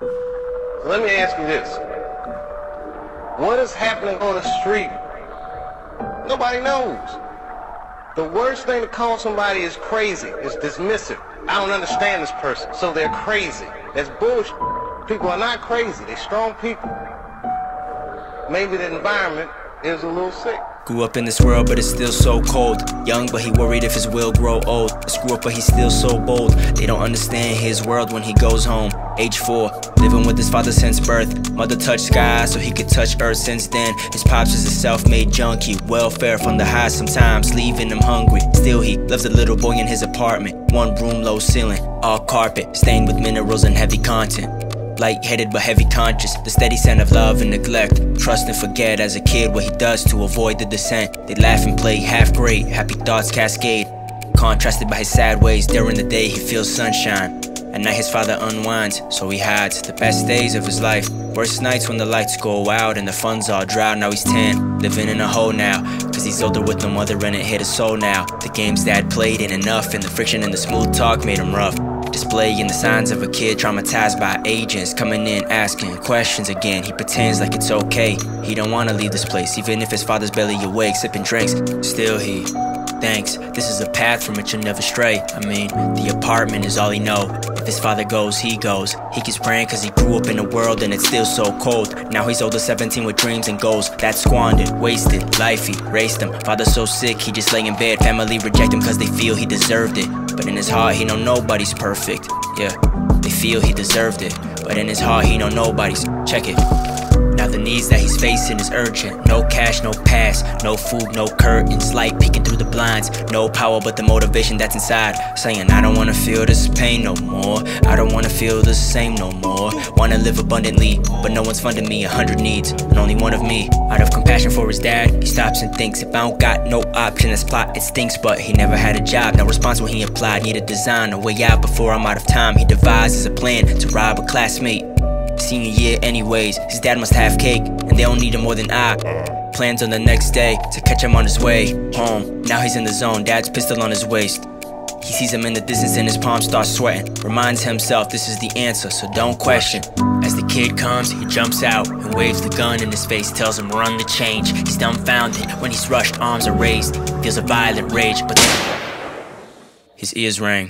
So let me ask you this. What is happening on the street? Nobody knows. The worst thing to call somebody is crazy, is dismissive. I don't understand this person, so they're crazy. That's bullshit. People are not crazy, they're strong people. Maybe the environment is a little sick. Grew up in this world, but it's still so cold. Young, but he worried if his will grow old. Screw up, but he's still so bold. They don't understand his world when he goes home. Age 4, living with his father since birth. Mother touched sky so he could touch earth. Since then, his pops is a self-made junkie. Welfare from the high sometimes, leaving him hungry. Still, he loves a little boy in his apartment. 1 room, low ceiling, all carpet, stained with minerals and heavy content. Light-headed but heavy conscious, the steady scent of love and neglect. Trust and forget as a kid what he does to avoid the descent. They laugh and play half great, happy thoughts cascade. Contrasted by his sad ways, during the day he feels sunshine. At night his father unwinds, so he hides the best days of his life. Worst nights when the lights go out and the funds all dry. Now he's 10, living in a hole now, cause he's older with no mother and it hit his soul now. The games dad played ain't enough, and the friction and the smooth talk made him rough. Displaying the signs of a kid traumatized by agents coming in asking questions again. He pretends like it's okay, he don't wanna leave this place, even if his father's barely awake, sipping drinks. Still he thanks, this is a path from which you'll never stray. I mean, the apartment is all he know. If his father goes, he goes. He keeps praying cause he grew up in a world and it's still so cold. Now he's older, 17 with dreams and goals that's squandered, wasted, life erased him. Father so sick, he just lay in bed. Family reject him cause they feel he deserved it, but in his heart he know nobody's perfect. Yeah, they feel he deserved it, but in his heart he know nobody's. Check it. Now the needs that he's facing is urgent. No cash, no pass, no food, no curtains. Light peeking through the blinds. No power but the motivation that's inside, saying I don't wanna feel this pain no more. I don't wanna feel the same no more. Wanna live abundantly, but no one's funding me. 100 needs, and only one of me. Out of compassion for his dad, he stops and thinks, if I don't got no option, this plot, it stinks. But he never had a job, no response when he applied. Need a design, a way out before I'm out of time. He devises a plan to rob a classmate. Senior year anyways, his dad must have cake, and they don't need him more than I. Plans on the next day to catch him on his way home. Now he's in the zone, dad's pistol on his waist. He sees him in the distance and his palms start sweating. Reminds himself this is the answer, so don't question. As the kid comes, he jumps out and waves the gun in his face. Tells him run the change. He's dumbfounded when he's rushed, arms are raised. Feels a violent rage, but then his ears rang.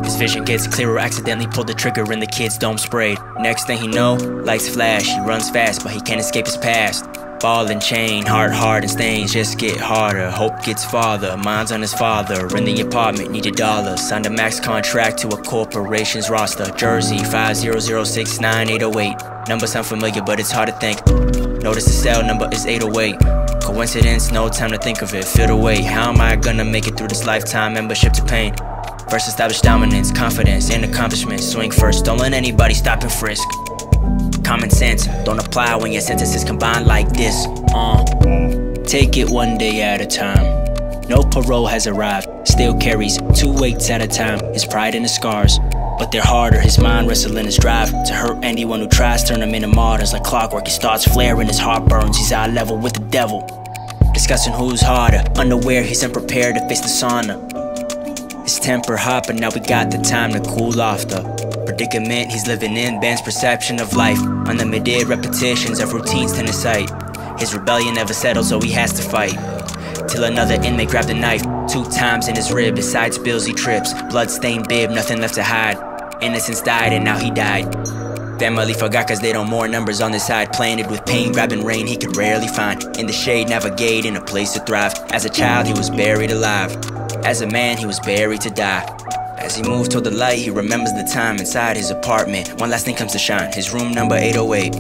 His vision gets clearer, accidentally pulled the trigger and the kid's dome sprayed. Next thing he know, lights flash, he runs fast but he can't escape his past. Ball and chain, heart hard and stains just get harder. Hope gets farther, mind's on his father. In the apartment, need $1. Signed a max contract to a corporation's roster. Jersey, 5006988. Number sound familiar but it's hard to think. Notice the cell number is 808. Coincidence, no time to think of it. Feel the weight, how am I gonna make it through this lifetime? Membership to pain. First establish dominance, confidence, and accomplishment. Swing first, don't let anybody stop and frisk. Common sense, don't apply when your sentences combine like this. Take it one day at a time. No parole has arrived, still carries 2 weights at a time. His pride and his scars, but they're harder. His mind wrestling his drive to hurt anyone who tries. Turn him into martyrs like clockwork. He starts flaring, his heart burns. He's eye level with the devil, discussing who's harder. Unaware, he's unprepared to face the sauna. His temper hot, but now we got the time to cool off. The predicament he's living in bans perception of life. Unlimited repetitions of routines to sight. His rebellion never settles, so he has to fight. Till another inmate grabbed a knife 2 times in his rib. His side spills, he trips. Blood-stained bib, nothing left to hide. Innocence died and now he died. Family forgot cause they don't more numbers on this side. Planted with pain, grabbing rain he could rarely find. In the shade, navigate in a place to thrive. As a child, he was buried alive. As a man, he was buried to die. As he moves toward the light, he remembers the time inside his apartment. One last thing comes to shine, his room number 808.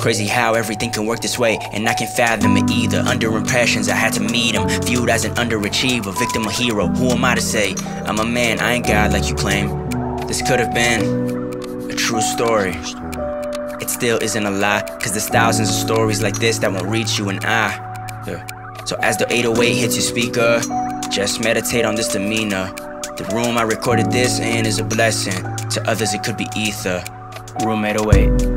Crazy how everything can work this way, and I can't fathom it either. Under impressions, I had to meet him. Viewed as an underachiever, victim or hero. Who am I to say? I'm a man, I ain't God like you claim. This could have been a true story. It still isn't a lie, cause there's thousands of stories like this that won't reach you and I. So as the 808 hits your speaker, just meditate on this demeanor. The room I recorded this in is a blessing. To others it could be ether. Room 808.